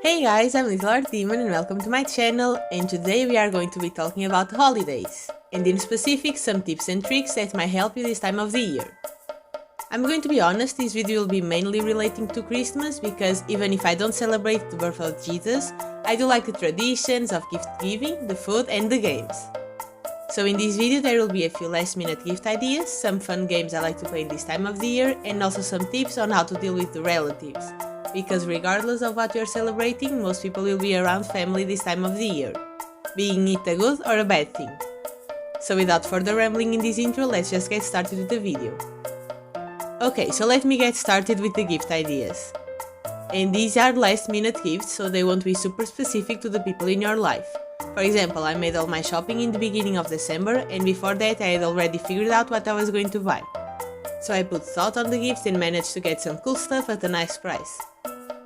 Hey guys, I'm Little Art Demon and welcome to my channel, and today we are going to be talking about the holidays, and in specific some tips and tricks that might help you this time of the year. I'm going to be honest, this video will be mainly relating to Christmas because even if I don't celebrate the birth of Jesus, I do like the traditions of gift giving, the food and the games. So in this video there will be a few last minute gift ideas, some fun games I like to play in this time of the year, and also some tips on how to deal with the relatives. Because regardless of what you're celebrating, most people will be around family this time of the year, being it a good or a bad thing. So without further rambling in this intro, let's just get started with the video. Okay, so let me get started with the gift ideas. And these are last minute gifts, so they won't be super specific to the people in your life. For example, I made all my shopping in the beginning of December, and before that I had already figured out what I was going to buy. So I put thought on the gifts and managed to get some cool stuff at a nice price.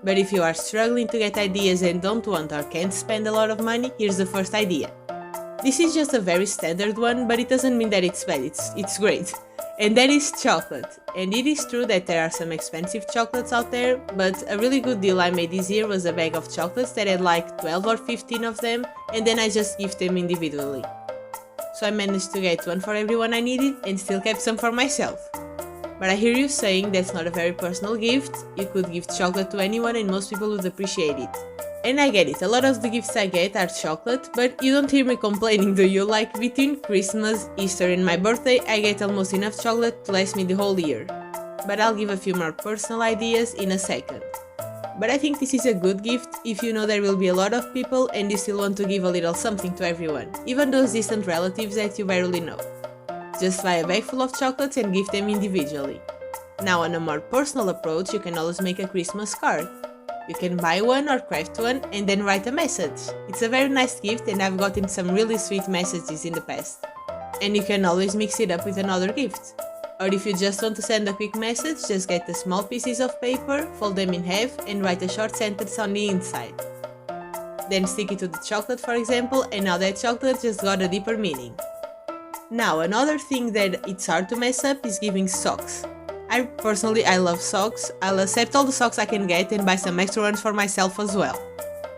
But if you are struggling to get ideas and don't want or can't spend a lot of money, here's the first idea. This is just a very standard one, but it doesn't mean that it's bad, it's great. And that is chocolate. And it is true that there are some expensive chocolates out there, but a really good deal I made this year was a bag of chocolates that had like 12 or 15 of them, and then I just gift them individually. So I managed to get one for everyone I needed and still kept some for myself. But I hear you saying that's not a very personal gift, you could gift chocolate to anyone and most people would appreciate it. And I get it, a lot of the gifts I get are chocolate, but you don't hear me complaining, do you? Like between Christmas, Easter and my birthday, I get almost enough chocolate to last me the whole year. But I'll give a few more personal ideas in a second. But I think this is a good gift if you know there will be a lot of people and you still want to give a little something to everyone, even those distant relatives that you barely know. Just buy a bag full of chocolates and gift them individually. Now on a more personal approach, you can always make a Christmas card. You can buy one or craft one and then write a message. It's a very nice gift and I've gotten some really sweet messages in the past. And you can always mix it up with another gift. Or if you just want to send a quick message, just get the small pieces of paper, fold them in half and write a short sentence on the inside. Then stick it to the chocolate, for example, and now that chocolate just got a deeper meaning. Now, another thing that it's hard to mess up is giving socks. I love socks. I'll accept all the socks I can get and buy some extra ones for myself as well.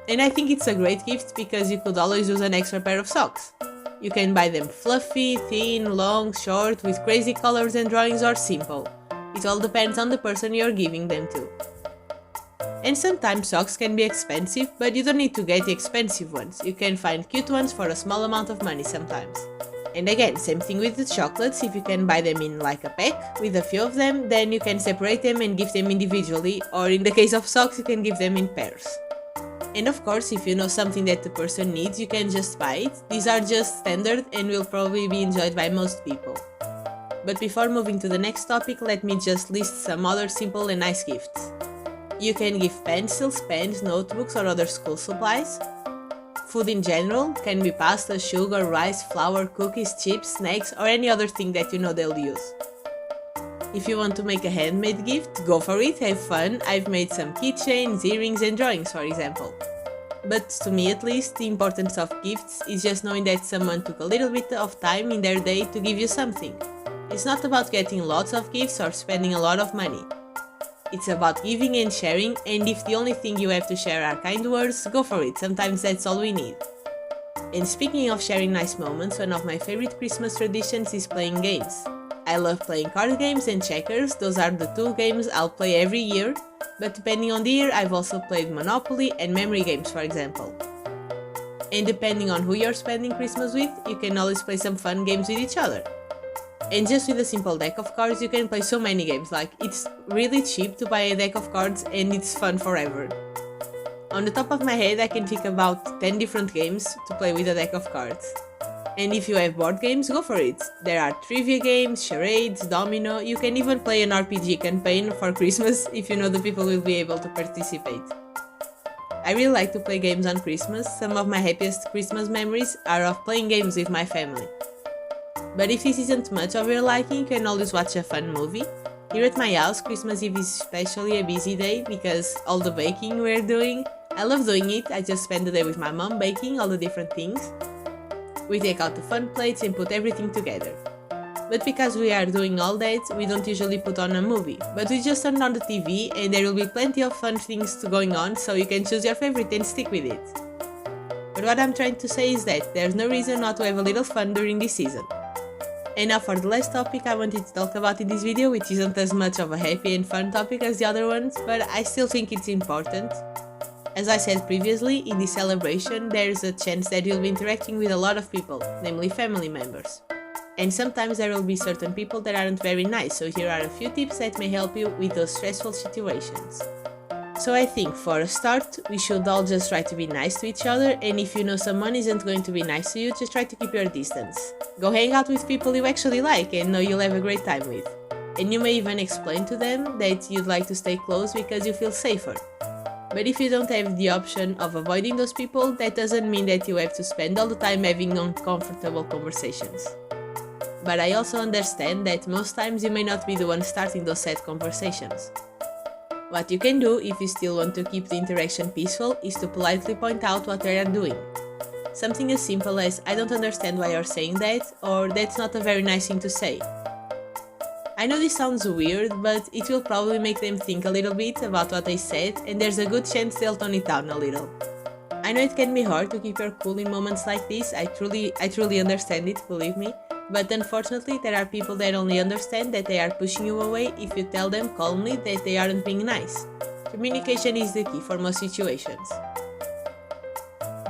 And I think it's a great gift because you could always use an extra pair of socks. You can buy them fluffy, thin, long, short, with crazy colors and drawings, or simple. It all depends on the person you're giving them to. And sometimes socks can be expensive, but you don't need to get the expensive ones. You can find cute ones for a small amount of money sometimes. And again, same thing with the chocolates, if you can buy them in like a pack with a few of them, then you can separate them and give them individually, or in the case of socks you can give them in pairs. And of course, if you know something that the person needs, you can just buy it. These are just standard and will probably be enjoyed by most people. But before moving to the next topic, let me just list some other simple and nice gifts. You can give pencils, pens, notebooks or other school supplies. Food in general can be pasta, sugar, rice, flour, cookies, chips, snacks or any other thing that you know they'll use. If you want to make a handmade gift, go for it, have fun. I've made some keychains, earrings and drawings, for example. But to me at least, the importance of gifts is just knowing that someone took a little bit of time in their day to give you something. It's not about getting lots of gifts or spending a lot of money. It's about giving and sharing, and if the only thing you have to share are kind words, go for it, sometimes that's all we need. And speaking of sharing nice moments, one of my favorite Christmas traditions is playing games. I love playing card games and checkers, those are the two games I'll play every year, but depending on the year I've also played Monopoly and memory games, for example. And depending on who you're spending Christmas with, you can always play some fun games with each other. And just with a simple deck of cards you can play so many games, like it's really cheap to buy a deck of cards and it's fun forever. On the top of my head I can think about 10 different games to play with a deck of cards. And if you have board games, go for it. There are trivia games, charades, domino, you can even play an RPG campaign for Christmas if you know the people will be able to participate. I really like to play games on Christmas, some of my happiest Christmas memories are of playing games with my family. But if this isn't much of your liking, you can always watch a fun movie. Here at my house, Christmas Eve is especially a busy day because all the baking we're doing. I love doing it, I just spend the day with my mom baking all the different things. We take out the fun plates and put everything together. But because we are doing all that, we don't usually put on a movie, but we just turn on the TV and there will be plenty of fun things going on, so you can choose your favorite and stick with it. But what I'm trying to say is that there's no reason not to have a little fun during this season. And now for the last topic I wanted to talk about in this video, which isn't as much of a happy and fun topic as the other ones, but I still think it's important. As I said previously, in this celebration there's a chance that you'll be interacting with a lot of people, namely family members. And sometimes there will be certain people that aren't very nice, so here are a few tips that may help you with those stressful situations. So I think for a start, we should all just try to be nice to each other, and if you know someone isn't going to be nice to you, just try to keep your distance. Go hang out with people you actually like and know you'll have a great time with. And you may even explain to them that you'd like to stay close because you feel safer. But if you don't have the option of avoiding those people, that doesn't mean that you have to spend all the time having uncomfortable conversations. But I also understand that most times you may not be the one starting those sad conversations. What you can do if you still want to keep the interaction peaceful is to politely point out what they are doing. Something as simple as "I don't understand why you're saying that" or "that's not a very nice thing to say." I know this sounds weird, but it will probably make them think a little bit about what they said, and there's a good chance they'll tone it down a little. I know it can be hard to keep your cool in moments like this, I truly understand it, believe me. But unfortunately, there are people that only understand that they are pushing you away if you tell them calmly that they aren't being nice. Communication is the key for most situations.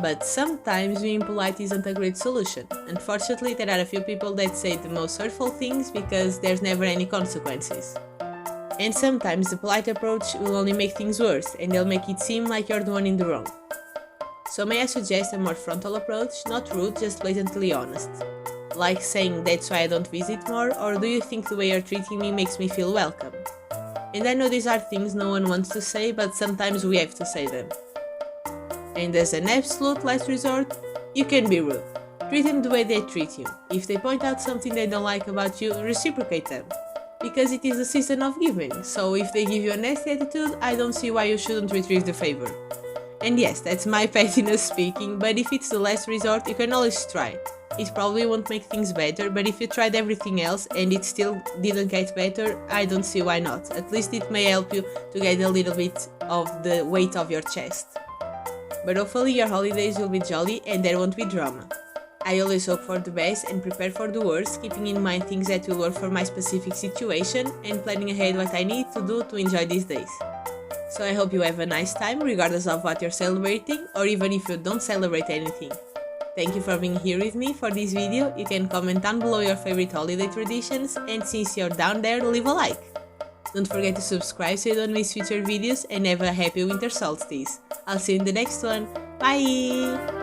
But sometimes being polite isn't a great solution. Unfortunately, there are a few people that say the most hurtful things because there's never any consequences. And sometimes the polite approach will only make things worse, and they'll make it seem like you're the one in the wrong. So may I suggest a more frontal approach, not rude, just blatantly honest. Like saying "that's why I don't visit more," or "do you think the way you're treating me makes me feel welcome?" And I know these are things no one wants to say, but sometimes we have to say them. And as an absolute last resort, you can be rude. Treat them the way they treat you. If they point out something they don't like about you, reciprocate them. Because it is a season of giving, so if they give you a nasty attitude, I don't see why you shouldn't retrieve the favor. And yes, that's my pettiness speaking, but if it's the last resort, you can always try. It probably won't make things better, but if you tried everything else and it still didn't get better, I don't see why not. At least it may help you to get a little bit of the weight off your chest. But hopefully your holidays will be jolly and there won't be drama. I always hope for the best and prepare for the worst, keeping in mind things that will work for my specific situation and planning ahead what I need to do to enjoy these days. So I hope you have a nice time regardless of what you're celebrating, or even if you don't celebrate anything. Thank you for being here with me for this video. You can comment down below your favorite holiday traditions, and since you're down there, leave a like. Don't forget to subscribe so you don't miss future videos, and have a happy winter solstice. I'll see you in the next one. Bye!